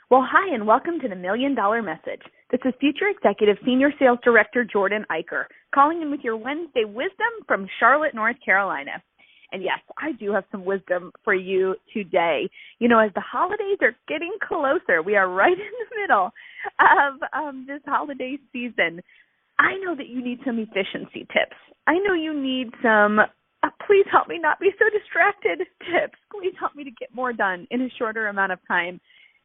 Well, hi, and welcome to the $1 Million Message. This is Future Executive Senior Sales Director Jordan Eicher, calling in with your Wednesday wisdom from Charlotte, North Carolina. And yes, I do have some wisdom for you today. You know, as the holidays are getting closer, we are right in the middle of this holiday season. I know that you need some efficiency tips. I know you need some please help me not be so distracted tips. Please help me to get more done in a shorter amount of time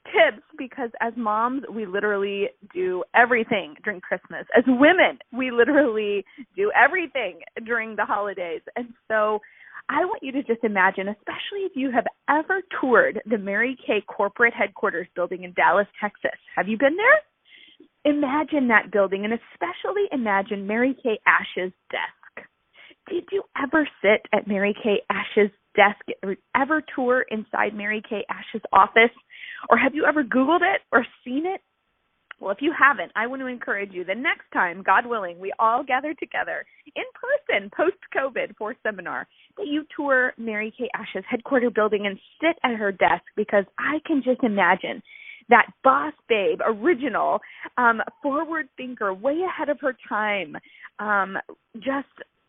tips, because as moms, we literally do everything during Christmas. As women, we literally do everything during the holidays. And so I want you to just imagine, especially if you have ever toured the Mary Kay corporate headquarters building in Dallas, Texas. Have you been there? Imagine that building, and especially imagine Mary Kay Ash's desk. Did you ever sit at Mary Kay Ash's desk or ever tour inside Mary Kay Ash's office? Or have you ever Googled it or seen it? Well, if you haven't, I want to encourage you the next time, God willing, we all gather together in person post-COVID for a seminar, that you tour Mary Kay Ash's headquarter building and sit at her desk, because I can just imagine that boss babe, original, forward thinker, way ahead of her time, just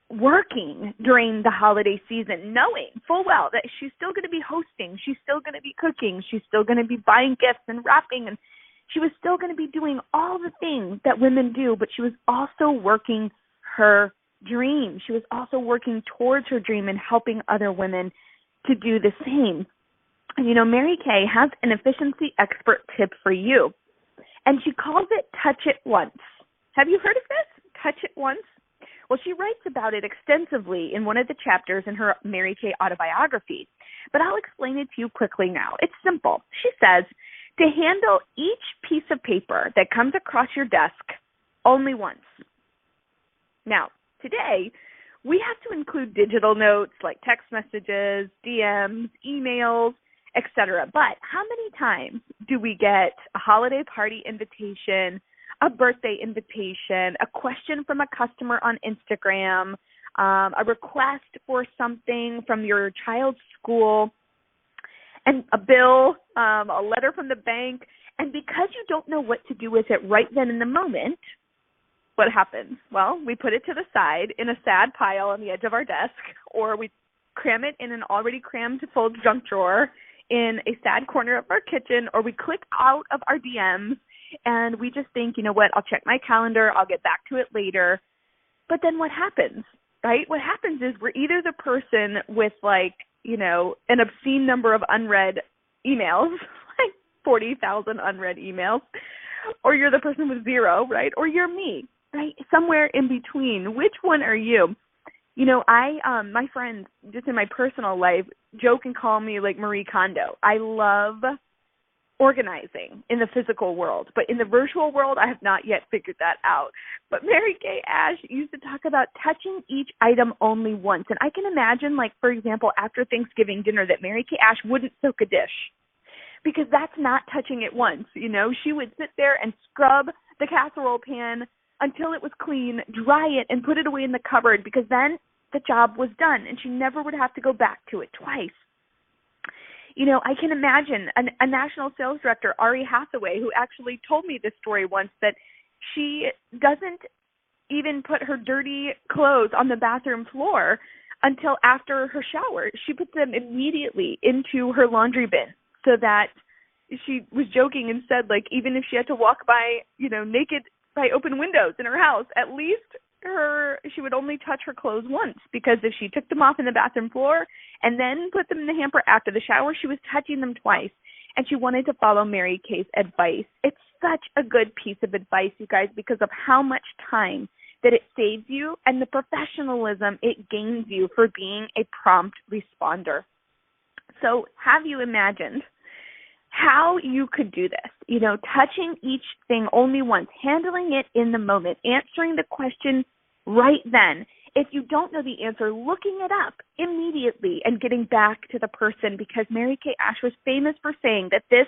working during the holiday season, knowing full well that she's still going to be hosting, she's still going to be cooking, she's still going to be buying gifts and wrapping, and she was still going to be doing all the things that women do, but she was also working her dream. She was also working towards her dream and helping other women to do the same. And you know, Mary Kay has an efficiency expert tip for you, and she calls it touch it once. Have you heard of this? Touch it once? Well, she writes about it extensively in one of the chapters in her Mary Kay autobiography, but I'll explain it to you quickly now. It's simple. She says to handle each piece of paper that comes across your desk only once. Now, today, we have to include digital notes like text messages, DMs, emails, etc. But how many times do we get a holiday party invitation, a birthday invitation, a question from a customer on Instagram, a request for something from your child's school, and a bill, a letter from the bank, and because you don't know what to do with it right then in the moment, what happens? Well, we put it to the side in a sad pile on the edge of our desk, or we cram it in an already crammed full junk drawer in a sad corner of our kitchen, or we click out of our DMs, and we just think, you know what, I'll check my calendar, I'll get back to it later. But then what happens, right? What happens is we're either the person with, like, you know, an obscene number of unread emails, like 40,000 unread emails, or you're the person with zero, right? Or you're me, right? Somewhere in between. Which one are you? You know, my friends, just in my personal life, joke and call me like Marie Kondo. I love organizing in the physical world, but in the virtual world, I have not yet figured that out. But Mary Kay Ash used to talk about touching each item only once. And I can imagine, like, for example, after Thanksgiving dinner, that Mary Kay Ash wouldn't soak a dish, because that's not touching it once. You know, she would sit there and scrub the casserole pan until it was clean, dry it, and put it away in the cupboard, because then the job was done, and she never would have to go back to it twice. You know, I can imagine a national sales director, Ari Hathaway, who actually told me this story once, that she doesn't even put her dirty clothes on the bathroom floor until after her shower. She puts them immediately into her laundry bin, so that she was joking and said, like, even if she had to walk by, you know, naked by open windows in her house, at least she would only touch her clothes once, because if she took them off in the bathroom floor and then put them in the hamper after the shower, she was touching them twice, and she wanted to follow Mary Kay's advice. It's such a good piece of advice, you guys, because of how much time that it saves you and the professionalism it gains you for being a prompt responder. So have you imagined how you could do this? You know, touching each thing only once, handling it in the moment, answering the question right then. If you don't know the answer, looking it up immediately and getting back to the person, because Mary Kay Ash was famous for saying that this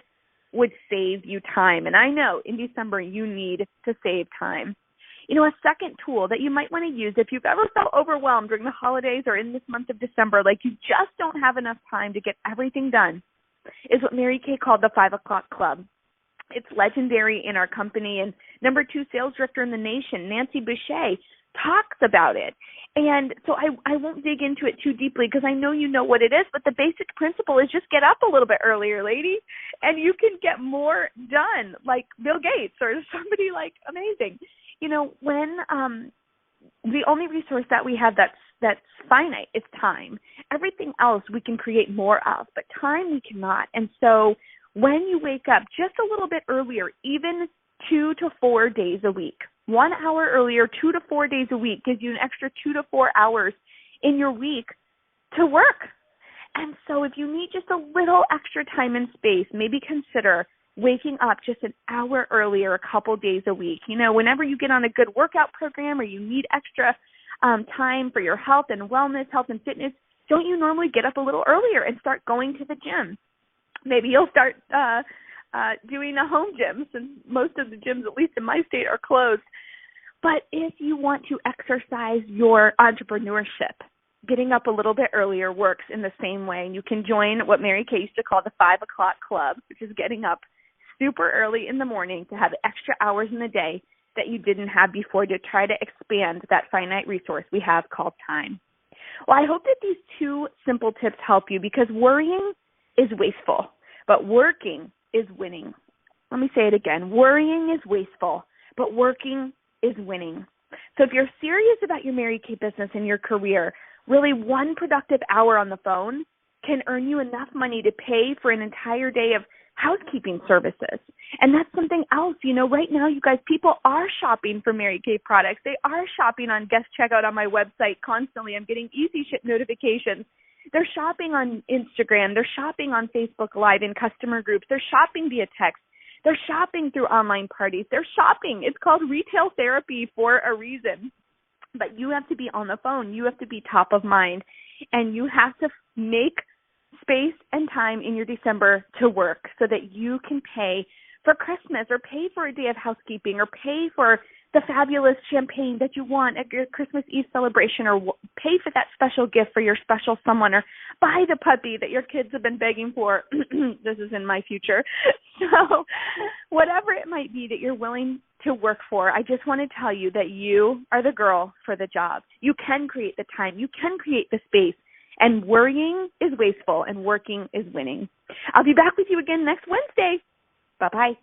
would save you time. And I know in December you need to save time. You know, a second tool that you might want to use if you've ever felt overwhelmed during the holidays or in this month of December, like you just don't have enough time to get everything done, is what Mary Kay called the 5 o'clock club. It's legendary in our company, and number 2 sales director in the nation, Nancy Boucher, talks about it. And so I won't dig into it too deeply because I know you know what it is, but the basic principle is just get up a little bit earlier, ladies, and you can get more done, like Bill Gates or somebody like amazing. You know, when the only resource that we have that's finite is time. Everything else we can create more of, but time we cannot. And so when you wake up just a little bit earlier, even 2 to 4 days a week, 1 hour earlier, 2 to 4 days a week gives you an extra 2 to 4 hours in your week to work. And so if you need just a little extra time and space, maybe consider waking up just an hour earlier a couple days a week. You know, whenever you get on a good workout program or you need extra time for your health and wellness, health and fitness, don't you normally get up a little earlier and start going to the gym? Maybe you'll start doing a home gym, since most of the gyms, at least in my state, are closed. But if you want to exercise your entrepreneurship, getting up a little bit earlier works in the same way. You can join what Mary Kay used to call the 5 o'clock club, which is getting up super early in the morning to have extra hours in the day that you didn't have before to try to expand that finite resource we have called time. Well, I hope that these 2 simple tips help you, because worrying is wasteful, but working is winning. Let me say it again. Worrying is wasteful, but working is winning. So if you're serious about your Mary Kay business and your career, really one productive hour on the phone can earn you enough money to pay for an entire day of housekeeping services. And that's something else. You know, right now, you guys, people are shopping for Mary Kay products. They are shopping on guest checkout on my website constantly. I'm getting easy ship notifications. They're shopping on Instagram. They're shopping on Facebook Live in customer groups. They're shopping via text. They're shopping through online parties. They're shopping. It's called retail therapy for a reason. But you have to be on the phone. You have to be top of mind. And you have to make space and time in your December to work so that you can pay for Christmas, or pay for a day of housekeeping, or pay for the fabulous champagne that you want at your Christmas Eve celebration, or pay for that special gift for your special someone, or buy the puppy that your kids have been begging for. This is in my future. So whatever it might be that you're willing to work for, I just want to tell you that you are the girl for the job. You can create the time. You can create the space. And worrying is wasteful, and working is winning. I'll be back with you again next Wednesday. Bye-bye.